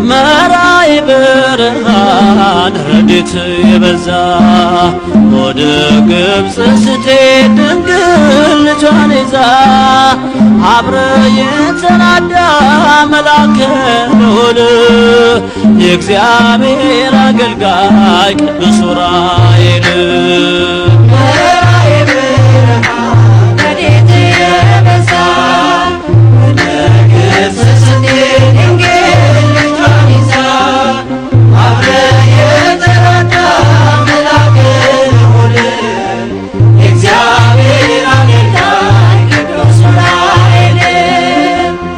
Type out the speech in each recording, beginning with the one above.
መራይ ብርሃን ረድኤት የበዛ ወደ ግብፅ ስትሄድ ድንግል ልጇን ይዛ አብረ የተናዳ መልአከ ልዑል የእግዚአብሔር አገልጋይ ቅዱስ ዑራኤል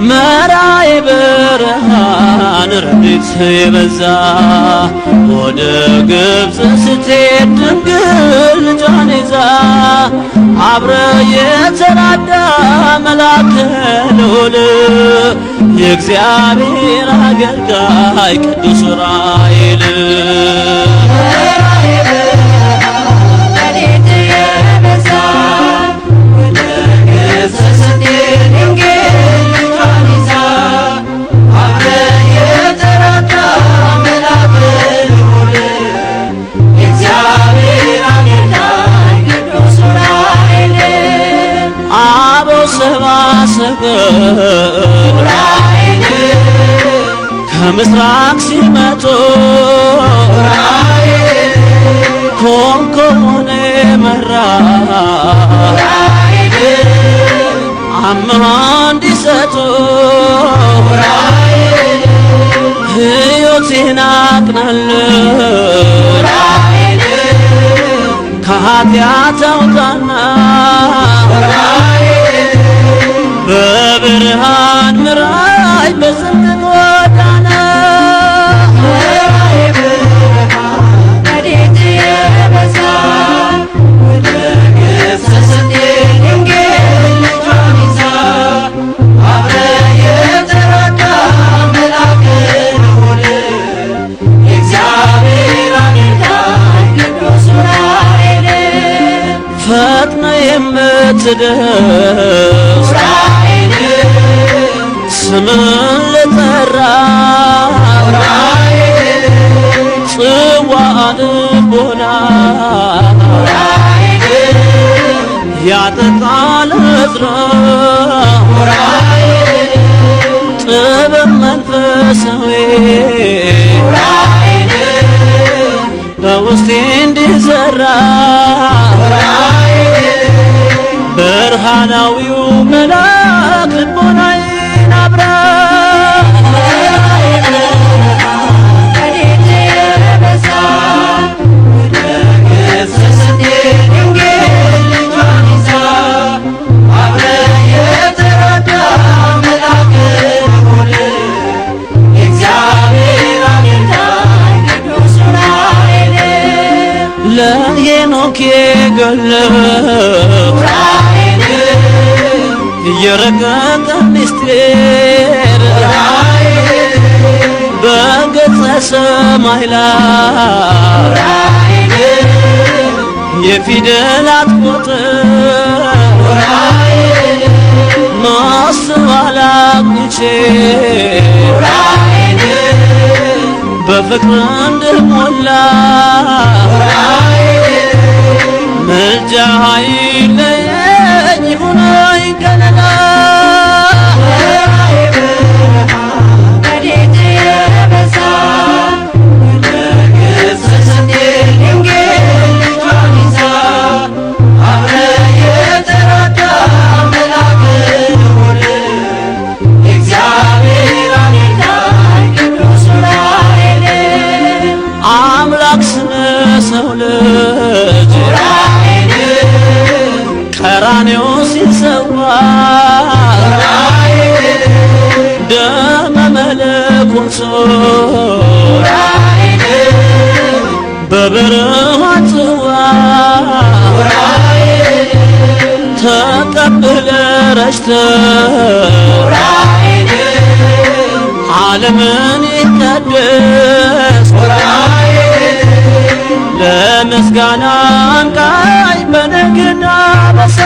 መራይ ብርሃን ረድኤት የበዛ ወደ ግብፅ ስትሄድ ድንግል ልጇን ይዛ አብረ የተራዳ መልአከ ልዑል የእግዚአብሔር አገልጋይ ቅዱስ ዑራኤል ዑራኤል ከምስራቅ ሲመጡ ዑራኤል ኮንኮኔ መራ ዑራኤል አምሃ እንዲሰጡ ዑራኤል ሕይወቴን አቅናል ዑራኤል ከኃጢአት አውጣና በብርሃን ምራይ በጽድቅ ጎዳና መራይ ብርሃን ረድኤት የበዛ ወደ ግብፅ ስትሄድ ድንግል ልጇን ይዛ አብረ የተራዳ መልአከ ልዑል የእግዚአብሔር አገልጋይ ቅዱስ ዑራኤል ፈጥነ የምትደርስ ስምን ልጠራ ዑራኤል ጽዋዐ ልቦና ዑራኤል ያጠጣል ዕዝራ ዑራኤል ጥበብ መንፈሳዊ ዑራኤል በውስጤ እንዲዘራ ዑራኤል ብርሃናዊው መልአክ ልቦናዬ ለሄኖክ የገለጠው ዑራኤል የረቀቀ ምስጢር ዑራኤል በገጸ ሰማይ ላይ ዑራኤል የፊደላት ቁጥር ዑራኤል ማስተዋል አግኝቼ ዑራኤል በፍቅር እንድሞላ ዑራኤል ምልጃ አይለየኝ ሁነኝ ከለላ መራይ ብርሃን ረድኤት የበዛ ወደ ግብፅ ስትሄድ ድንግል ልጇን ይዛ አብረ የተራዳ መልአከ ልዑል የእግዚአብሔር አገልጋይ ቅዱስ ዑራኤል አምላክ ስለ ሰው ልጅ ዑራኤል ቀራንዮ ሲሰዋ ዑራኤል ደመ መለኮት ዑራኤል በብርሃን ጽዋ ተቀብለ ረሽተ ዑራኤል ዓለምን ይቀድስ ዑራኤል ለምስጋና አንቃኝ በነግና በሰ